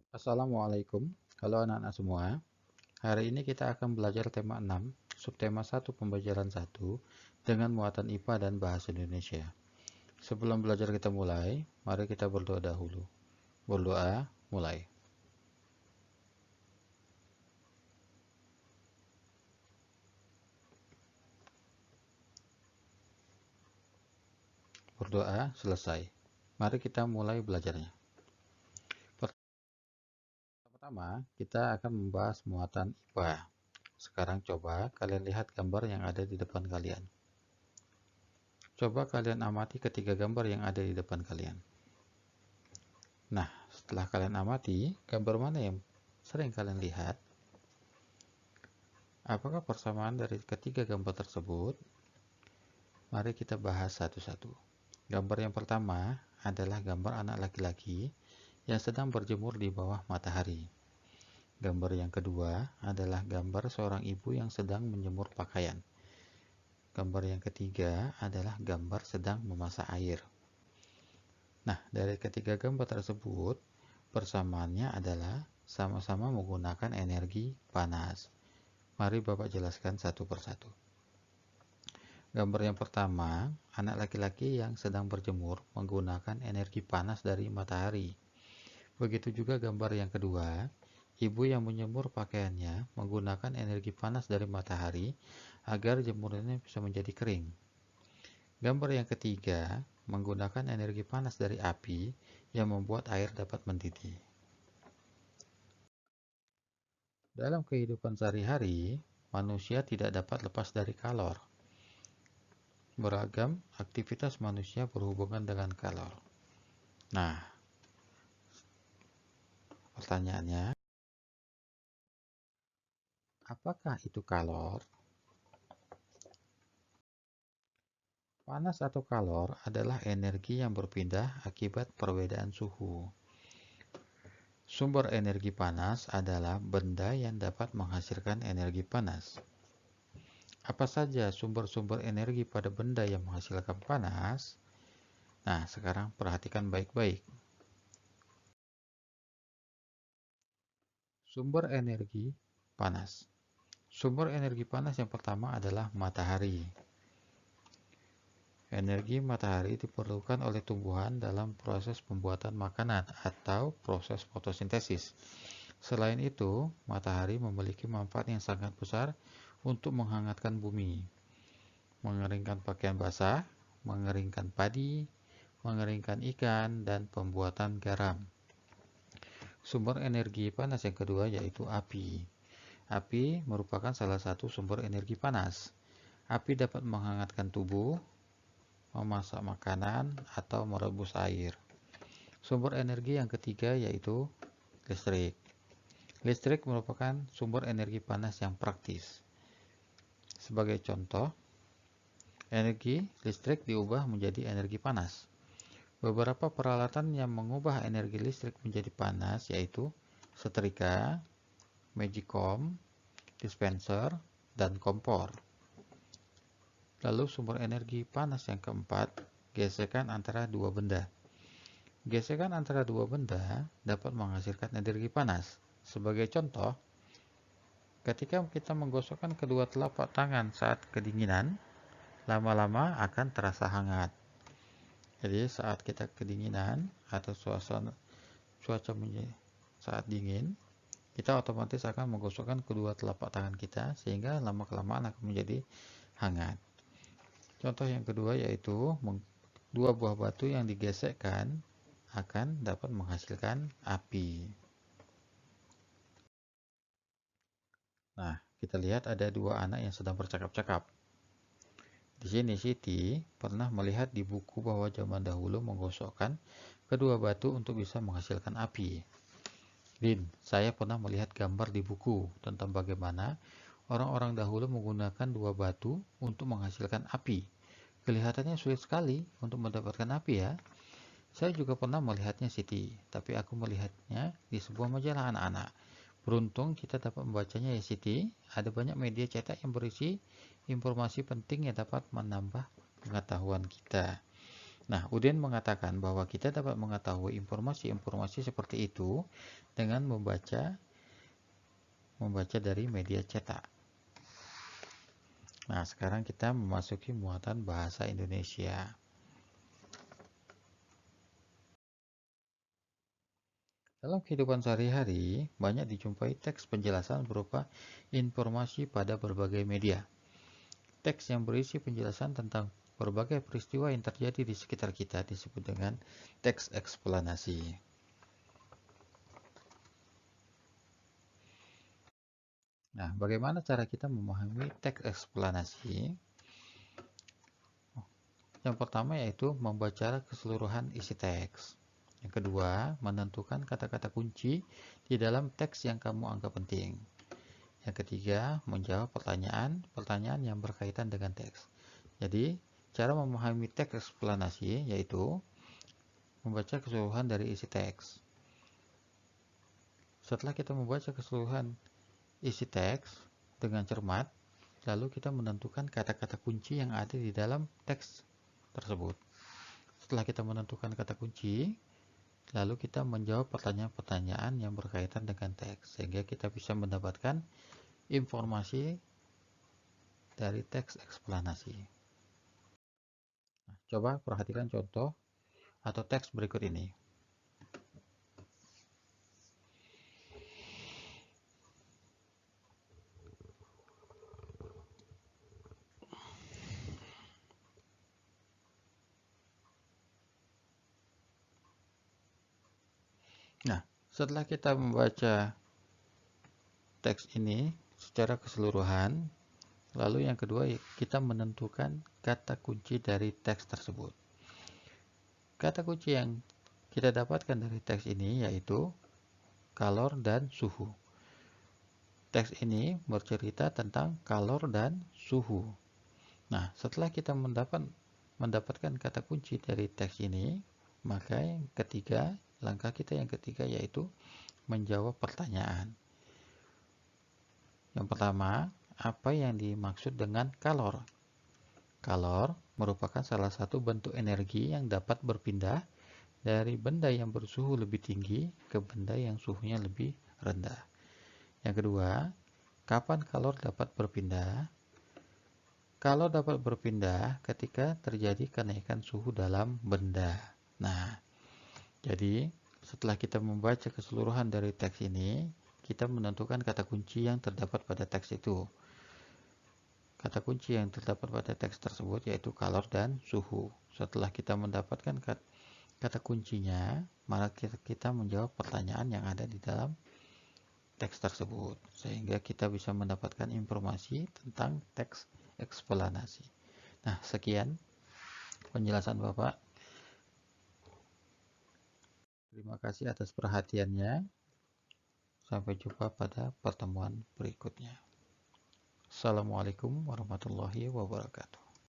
Assalamualaikum, halo anak-anak semua. Hari ini kita akan belajar tema 6, subtema 1 pembelajaran 1 dengan muatan IPA dan bahasa Indonesia. Sebelum belajar kita mulai, mari kita berdoa dahulu. Berdoa, mulai. Berdoa, selesai. Mari kita mulai belajarnya. Pertama, kita akan membahas muatan IPA. Sekarang coba kalian lihat gambar yang ada di depan kalian. Coba kalian amati ketiga gambar yang ada di depan kalian. Nah, setelah kalian amati, gambar mana yang sering kalian lihat? Apakah persamaan dari ketiga gambar tersebut? Mari kita bahas satu-satu. Gambar yang pertama adalah gambar anak laki-laki yang sedang berjemur di bawah matahari. Gambar yang kedua adalah gambar seorang ibu yang sedang menjemur pakaian. Gambar yang ketiga adalah gambar sedang memasak air. Nah, dari ketiga gambar tersebut, persamaannya adalah sama-sama menggunakan energi panas. Mari Bapak jelaskan satu persatu. Gambar yang pertama, anak laki-laki yang sedang berjemur menggunakan energi panas dari matahari. Begitu juga gambar yang kedua, ibu yang menjemur pakaiannya menggunakan energi panas dari matahari agar jemurannya bisa menjadi kering. Gambar yang ketiga, menggunakan energi panas dari api yang membuat air dapat mendidih. Dalam kehidupan sehari-hari, manusia tidak dapat lepas dari kalor. Beragam aktivitas manusia berhubungan dengan kalor. Nah, pertanyaannya, apakah itu kalor? Panas atau kalor adalah energi yang berpindah akibat perbedaan suhu. Sumber energi panas adalah benda yang dapat menghasilkan energi panas. Apa saja sumber-sumber energi pada benda yang menghasilkan panas? Nah, sekarang perhatikan baik-baik. Sumber energi panas. Sumber energi panas yang pertama adalah matahari. Energi matahari diperlukan oleh tumbuhan dalam proses pembuatan makanan atau proses fotosintesis. Selain itu, matahari memiliki manfaat yang sangat besar untuk menghangatkan bumi, mengeringkan pakaian basah, mengeringkan padi, mengeringkan ikan, dan pembuatan garam. Sumber energi panas yang kedua yaitu api. Api merupakan salah satu sumber energi panas. Api dapat menghangatkan tubuh, memasak makanan, atau merebus air. Sumber energi yang ketiga yaitu listrik. Listrik merupakan sumber energi panas yang praktis. Sebagai contoh, energi listrik diubah menjadi energi panas. Beberapa peralatan yang mengubah energi listrik menjadi panas yaitu setrika, magicom, dispenser, dan kompor. Lalu sumber energi panas yang keempat, gesekan antara dua benda. Gesekan antara dua benda dapat menghasilkan energi panas. Sebagai contoh, ketika kita menggosokkan kedua telapak tangan saat kedinginan, lama-lama akan terasa hangat. Jadi saat kita kedinginan atau cuaca saat dingin, kita otomatis akan menggosokkan kedua telapak tangan kita sehingga lama-kelamaan akan menjadi hangat. Contoh yang kedua yaitu dua buah batu yang digesekkan akan dapat menghasilkan api. Nah, kita lihat ada dua anak yang sedang bercakap-cakap. Di sini Siti pernah melihat di buku bahwa zaman dahulu menggosokkan kedua batu untuk bisa menghasilkan api. Din, saya pernah melihat gambar di buku tentang bagaimana orang-orang dahulu menggunakan dua batu untuk menghasilkan api. Kelihatannya sulit sekali untuk mendapatkan api ya. Saya juga pernah melihatnya Siti, tapi aku melihatnya di sebuah majalah anak-anak. Beruntung kita dapat membacanya ya Siti. Ada banyak media cetak yang berisi informasi penting yang dapat menambah pengetahuan kita. Nah, Udin mengatakan bahwa kita dapat mengetahui informasi-informasi seperti itu dengan membaca dari media cetak. Nah, sekarang kita memasuki muatan bahasa Indonesia. Dalam kehidupan sehari-hari, banyak dijumpai teks penjelasan berupa informasi pada berbagai media. Teks yang berisi penjelasan tentang berbagai peristiwa yang terjadi di sekitar kita disebut dengan teks eksplanasi. Nah, bagaimana cara kita memahami teks eksplanasi? Yang pertama yaitu membaca keseluruhan isi teks. Yang kedua, menentukan kata-kata kunci di dalam teks yang kamu anggap penting. Yang ketiga, menjawab pertanyaan yang berkaitan dengan teks. Jadi, cara memahami teks eksplanasi yaitu membaca keseluruhan dari isi teks. Setelah kita membaca keseluruhan isi teks dengan cermat, lalu kita menentukan kata-kata kunci yang ada di dalam teks tersebut. Setelah kita menentukan kata kunci, lalu kita menjawab pertanyaan-pertanyaan yang berkaitan dengan teks, sehingga kita bisa mendapatkan informasi dari teks eksplanasi. Nah, coba perhatikan contoh atau teks berikut ini. Nah, setelah kita membaca teks ini secara keseluruhan, lalu yang kedua kita menentukan kata kunci dari teks tersebut. Kata kunci yang kita dapatkan dari teks ini yaitu kalor dan suhu. Teks ini bercerita tentang kalor dan suhu. Nah, setelah kita mendapatkan kata kunci dari teks ini, maka langkah kita yang ketiga yaitu menjawab pertanyaan. Yang pertama, apa yang dimaksud dengan kalor? Kalor merupakan salah satu bentuk energi yang dapat berpindah dari benda yang bersuhu lebih tinggi ke benda yang suhunya lebih rendah. Yang kedua, kapan kalor dapat berpindah? Kalor dapat berpindah ketika terjadi kenaikan suhu dalam benda. Nah, jadi setelah kita membaca keseluruhan dari teks ini, kita menentukan kata kunci yang terdapat pada teks itu. Kata kunci yang terdapat pada teks tersebut yaitu kalor dan suhu. Setelah kita mendapatkan kata kuncinya, maka kita menjawab pertanyaan yang ada di dalam teks tersebut, sehingga kita bisa mendapatkan informasi tentang teks eksplanasi. Nah, sekian penjelasan Bapak. Terima kasih atas perhatiannya. Sampai jumpa pada pertemuan berikutnya. Assalamualaikum warahmatullahi wabarakatuh.